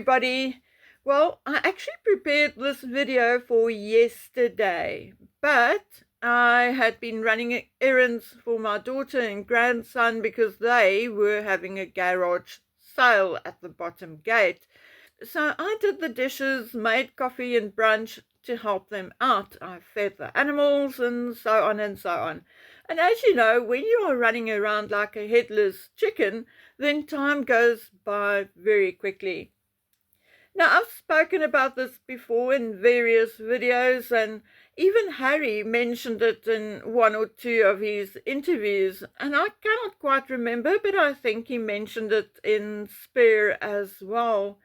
everybody. Well, I actually prepared this video for yesterday, but I had been running errands for my daughter and grandson because they were having a garage sale at the bottom gate. So I did the dishes, made coffee and brunch to help them out. I fed the animals and so on and so on. And as you know, when you are running around like a headless chicken, then time goes by very quickly. Now, I've spoken about this before in various videos, and even Harry mentioned it in one or two of his interviews, and I cannot quite remember, but I think he mentioned it in Spare as well.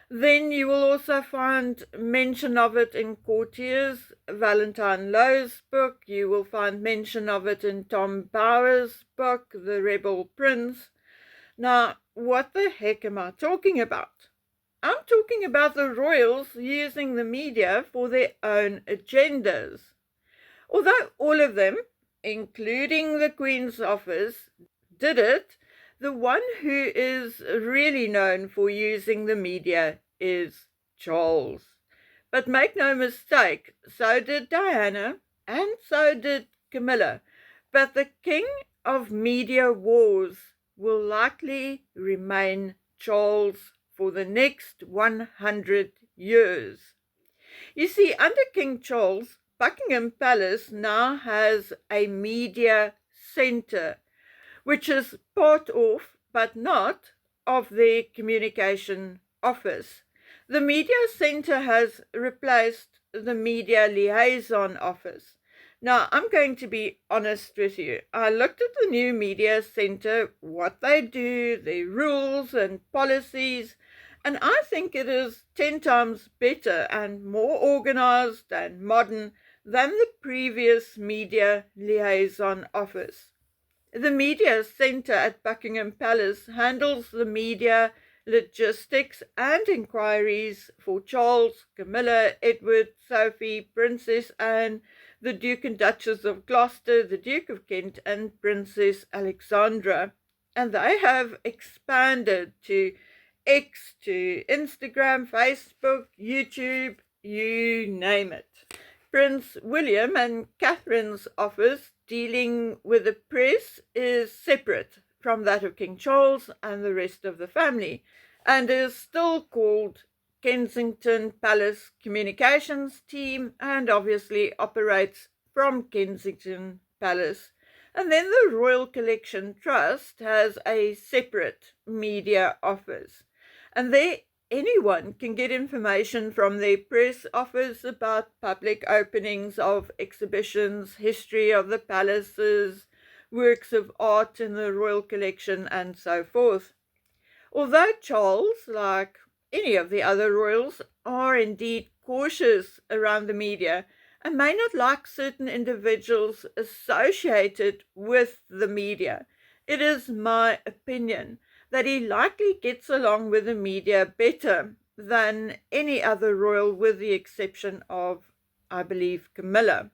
Then you will also find mention of it in Courtier's Valentine Lowe's book. You will find mention of it in Tom Bauer's book, The Rebel Prince. Now, what the heck am I talking about? I'm talking about the royals using the media for their own agendas. Although all of them, including the Queen's office, did it, the one who is really known for using the media is Charles. But make no mistake, so did Diana and so did Camilla. But the king of media wars will likely remain Charles for the next 100 years. You see, under King Charles, Buckingham Palace now has a media centre, which is part of, but not, of their communication office. The media centre has replaced the media liaison office. Now, I'm going to be honest with you. I looked at the new media centre, what they do, their rules and policies, and I think it is 10 times better and more organised and modern than the previous media liaison office. The media centre at Buckingham Palace handles the media, logistics and inquiries for Charles, Camilla, Edward, Sophie, Princess Anne, the Duke and Duchess of Gloucester, the Duke of Kent and Princess Alexandra. And they have expanded to X, to Instagram, Facebook, YouTube, you name it. Prince William and Catherine's office dealing with the press is separate from that of King Charles and the rest of the family, and is still called Kensington Palace Communications Team, and obviously operates from Kensington Palace. And then the Royal Collection Trust has a separate media office, and there anyone can get information from their press office about public openings of exhibitions, history of the palaces, works of art in the royal collection, and so forth. Although Charles, like any of the other royals, are indeed cautious around the media and may not like certain individuals associated with the media, it is my opinion that he likely gets along with the media better than any other royal, with the exception of, I believe, Camilla.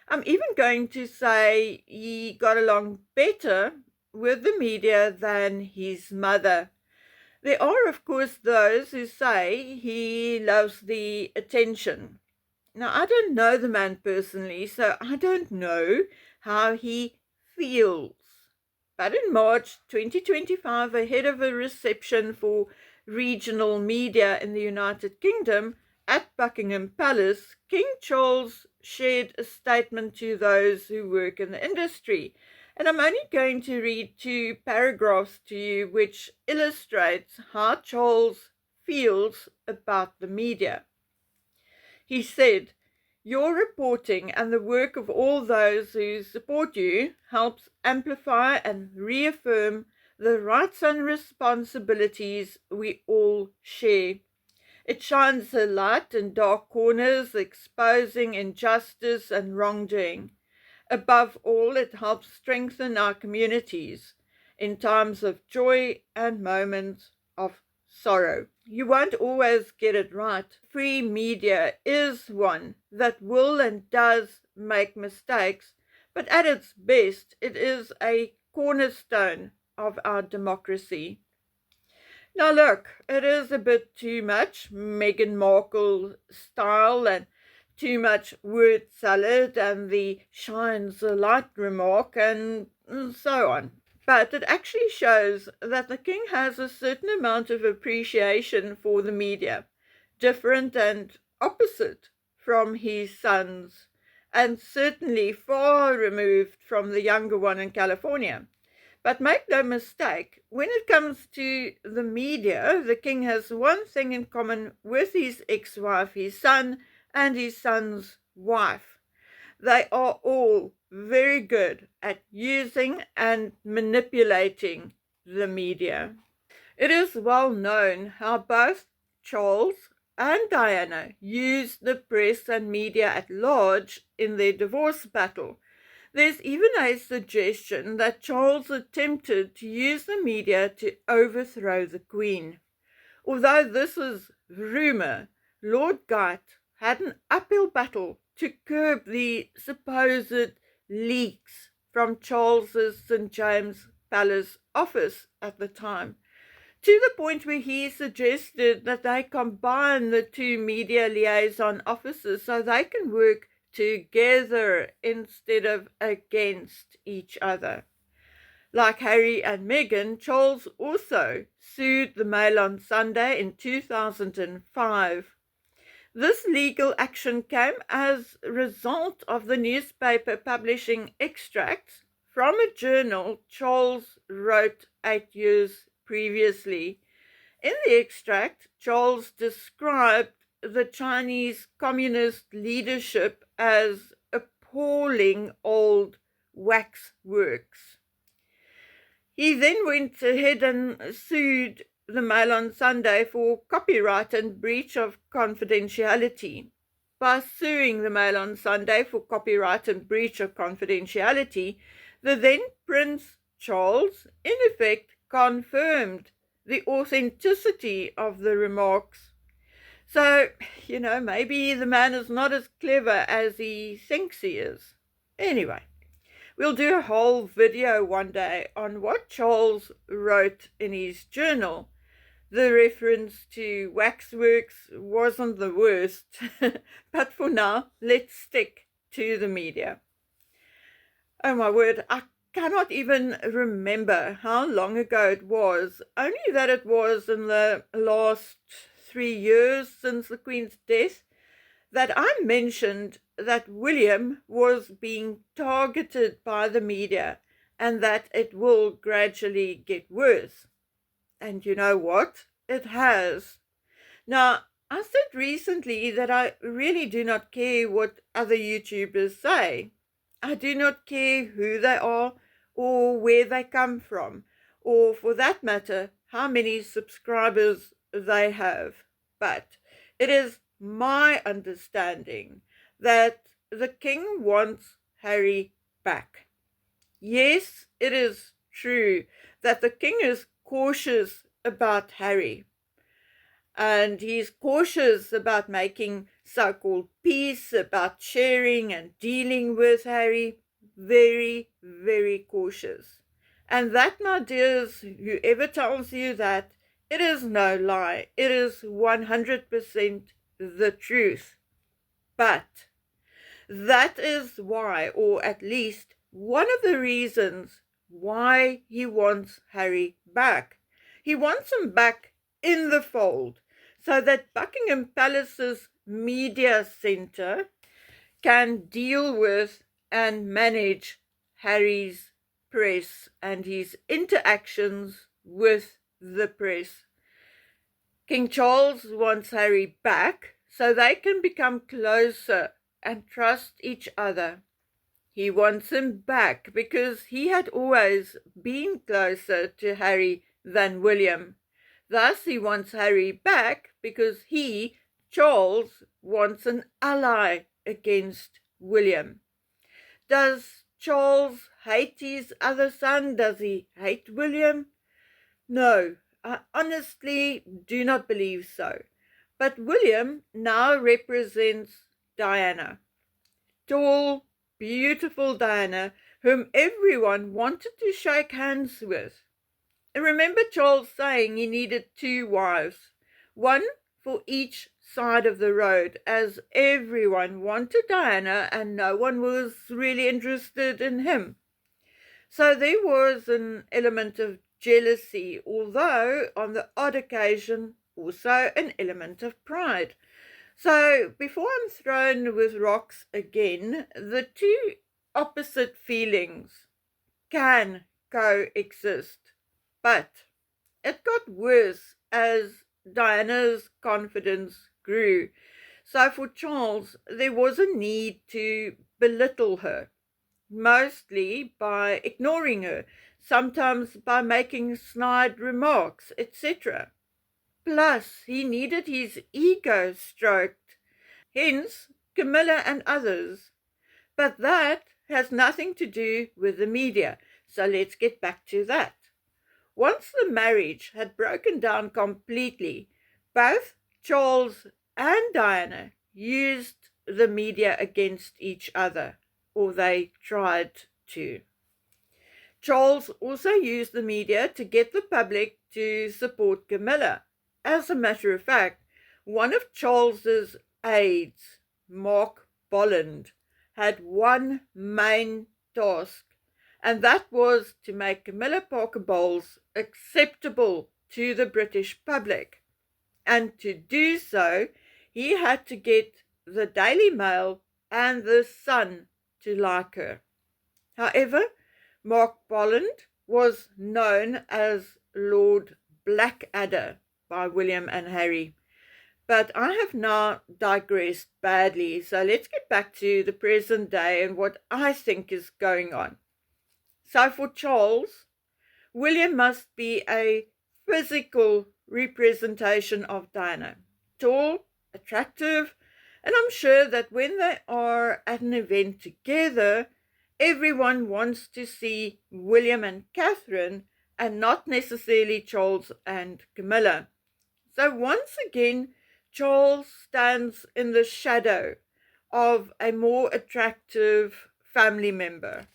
I'm even going to say he got along better with the media than his mother. There are, of course, those who say he loves the attention. Now, I don't know the man personally, so I don't know how he feels. But in March 2025, ahead of a reception for regional media in the United Kingdom at Buckingham Palace, King Charles shared a statement to those who work in the industry. And I'm only going to read 2 paragraphs to you which illustrates how Charles feels about the media. He said, "Your reporting and the work of all those who support you helps amplify and reaffirm the rights and responsibilities we all share. It shines a light in dark corners, exposing injustice and wrongdoing. Above all, it helps strengthen our communities in times of joy and moments of sorrow. You won't always get it right. Free media is one that will and does make mistakes, but at its best, it is a cornerstone of our democracy." Now look, it is a bit too much Meghan Markle style and too much word salad and the shines a light remark and so on. But it actually shows that the king has a certain amount of appreciation for the media, different and opposite from his sons, and certainly far removed from the younger one in California. But make no mistake, when it comes to the media, the king has one thing in common with his ex-wife, his son, and his son's wife. They are all very good at using and manipulating the media. It is well known how both Charles and Diana used the press and media at large in their divorce battle. There's even a suggestion that Charles attempted to use the media to overthrow the Queen. Although this is rumour, Lord Guyot had an uphill battle to curb the supposed leaks from Charles's St. James Palace office at the time, to the point where he suggested that they combine the two media liaison offices so they can work together instead of against each other. Like Harry and Meghan, Charles also sued the Mail on Sunday in 2005. This legal action came as a result of the newspaper publishing extracts from a journal Charles wrote 8 years previously. In the extract, Charles described the Chinese communist leadership as appalling old waxworks. He then went ahead and sued the Mail on Sunday for copyright and breach of confidentiality. By suing the Mail on Sunday for copyright and breach of confidentiality, the then Prince Charles, in effect, confirmed the authenticity of the remarks. So, maybe the man is not as clever as he thinks he is. Anyway, we'll do a whole video one day on what Charles wrote in his journal. The reference to waxworks wasn't the worst, but for now, let's stick to the media. Oh my word, I cannot even remember how long ago it was, only that it was in the last 3 years since the Queen's death, that I mentioned that William was being targeted by the media and that it will gradually get worse. And you know what? It has. Now, I said recently that I really do not care what other YouTubers say. I do not care who they are or where they come from, or for that matter, how many subscribers they have. But it is my understanding that the king wants Harry back. Yes, it is true that the king is cautious about Harry, and he's cautious about making so-called peace, about sharing and dealing with Harry. Very, very cautious. And that, my dears, whoever tells you that, it is no lie. It is 100% the truth. But that is why, or at least one of the reasons why he wants Harry back. He wants him back in the fold so that Buckingham Palace's media centre can deal with and manage Harry's press and his interactions with the press. King Charles wants Harry back so they can become closer and trust each other. He wants him back because he had always been closer to Harry than William. Thus, he wants Harry back because he, Charles, wants an ally against William. Does Charles hate his other son? Does he hate William? No, I honestly do not believe so. But William now represents Diana. Tall, beautiful Diana, whom everyone wanted to shake hands with. Remember Charles saying he needed 2 wives, one for each side of the road, as everyone wanted Diana and no one was really interested in him. So there was an element of jealousy, although on the odd occasion also an element of pride. So before I'm thrown with rocks again, the two opposite feelings can coexist. But it got worse as Diana's confidence grew. So for Charles, there was a need to belittle her, mostly by ignoring her, sometimes by making snide remarks, etc. Plus, he needed his ego stroked, hence Camilla and others. But that has nothing to do with the media, so let's get back to that. Once the marriage had broken down completely, both Charles and Diana used the media against each other, or they tried to. Charles also used the media to get the public to support Camilla. As a matter of fact, one of Charles's aides, Mark Bolland, had one main task, and that was to make Camilla Parker Bowles acceptable to the British public. And to do so, he had to get the Daily Mail and the Sun to like her. However, Mark Bolland was known as Lord Blackadder by William and Harry. But I have now digressed badly, so let's get back to the present day and what I think is going on. So for Charles, William must be a physical representation of Diana. Tall, attractive, and I'm sure that when they are at an event together, everyone wants to see William and Catherine and not necessarily Charles and Camilla. So once again, Charles stands in the shadow of a more attractive family member.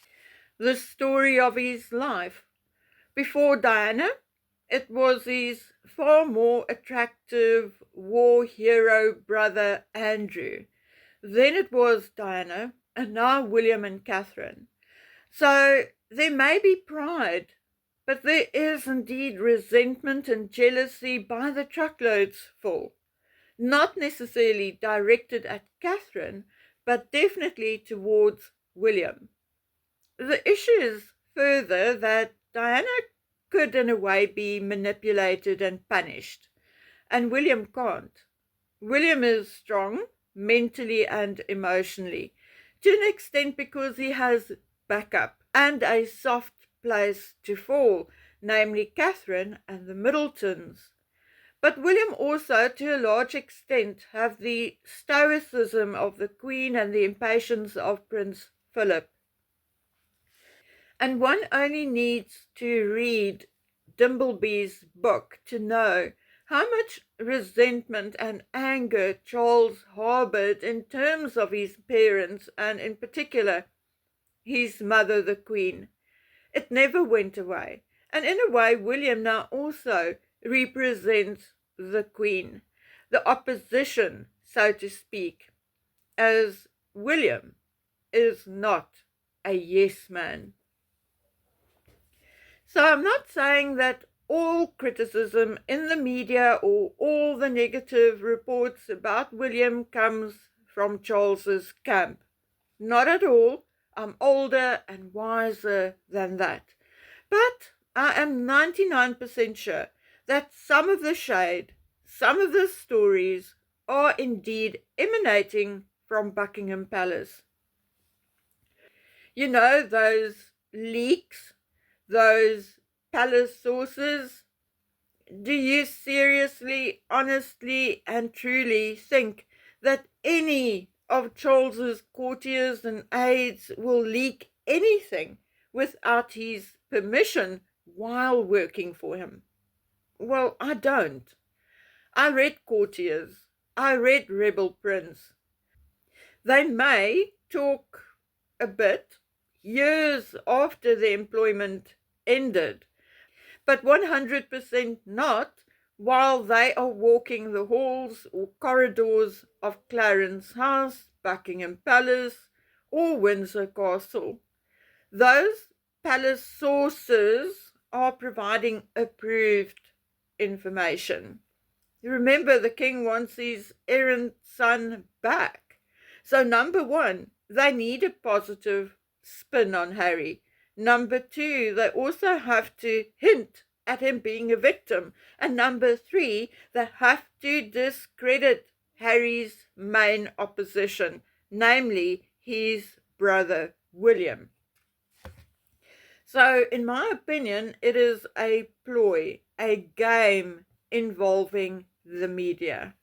The story of his life. Before Diana, it was his far more attractive war hero brother Andrew. Then it was Diana, and now William and Catherine. So there may be pride, but there is indeed resentment and jealousy by the truckloads full. Not necessarily directed at Catherine, but definitely towards William. The issue is further that Diana could in a way be manipulated and punished, and William can't. William is strong, mentally and emotionally, to an extent because he has backup and a soft place to fall, namely Catherine and the Middletons. But William also, to a large extent, have the stoicism of the Queen and the impatience of Prince Philip. And one only needs to read Dimbleby's book to know how much resentment and anger Charles harbored in terms of his parents and in particular his mother, the Queen. It never went away. And in a way, William now also represents the Queen, the opposition, so to speak, as William is not a yes man. So I'm not saying that all criticism in the media or all the negative reports about William comes from Charles's camp. Not at all. I'm older and wiser than that. But I am 99% sure that some of the shade, some of the stories are indeed emanating from Buckingham Palace. You know, those leaks, those palace sources. Do you seriously, honestly, and truly think that any of Charles's courtiers and aides will leak anything without his permission while working for him? Well, I don't. I read courtiers. I read Rebel Prince. They may talk a bit years after the employment ended, but 100% not while they are walking the halls or corridors of Clarence House, Buckingham Palace, or Windsor Castle. Those palace sources are providing approved information. Remember, the king wants his errant son back. So, number one, they need a positive spin on Harry. Number two, they also have to hint at him being a victim. And number three, they have to discredit Harry's main opposition, namely his brother William. So, in my opinion, it is a ploy, a game involving the media.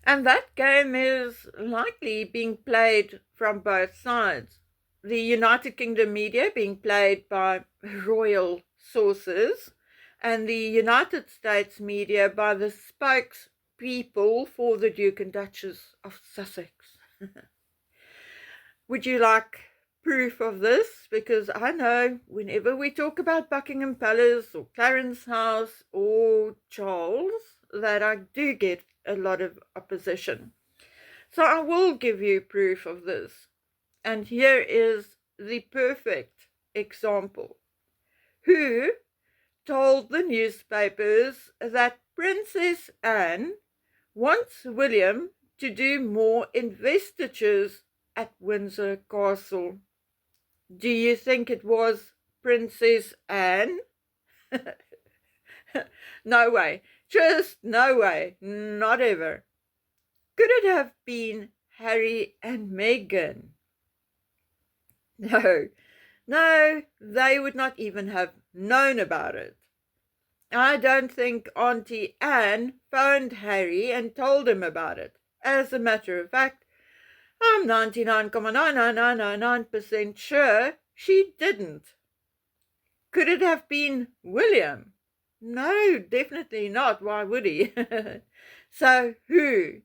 And that game is likely being played from both sides. The United Kingdom media being played by royal sources, and the United States media by the spokespeople for the Duke and Duchess of Sussex. Would you like proof of this? Because I know whenever we talk about Buckingham Palace or Clarence House or Charles, that I do get a lot of opposition. So I will give you proof of this. And here is the perfect example. Who told the newspapers that Princess Anne wants William to do more investitures at Windsor Castle? Do you think it was Princess Anne? No way. Just no way. Not ever. Could it have been Harry and Meghan? No, they would not even have known about it. I don't think Auntie Anne phoned Harry and told him about it. As a matter of fact, I'm 99.99999% sure she didn't. Could it have been William? No, definitely not. Why would he? So who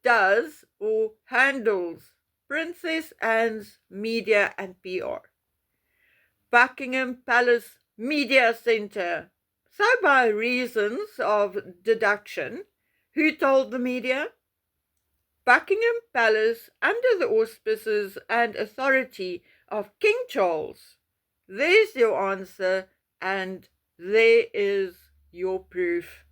does or handles Princess Anne's media and PR? Buckingham Palace Media Centre. So by reasons of deduction, who told the media? Buckingham Palace under the auspices and authority of King Charles. There's your answer, and there is your proof.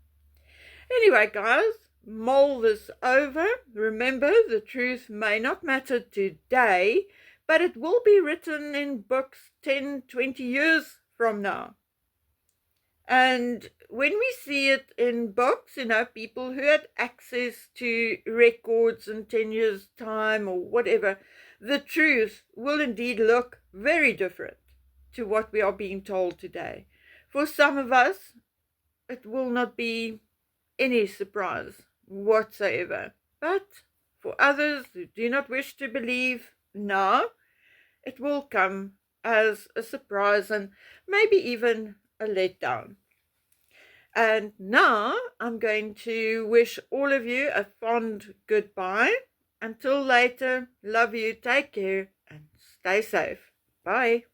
Anyway, guys, mull this over. Remember, the truth may not matter today, but it will be written in books 10, 20 years from now. And when we see it in books, people who had access to records in 10 years' time or whatever, the truth will indeed look very different to what we are being told today. For some of us, it will not be any surprise whatsoever. But for others who do not wish to believe now, it will come as a surprise and maybe even a letdown. And now I'm going to wish all of you a fond goodbye. Until later, love you, take care, and stay safe. Bye.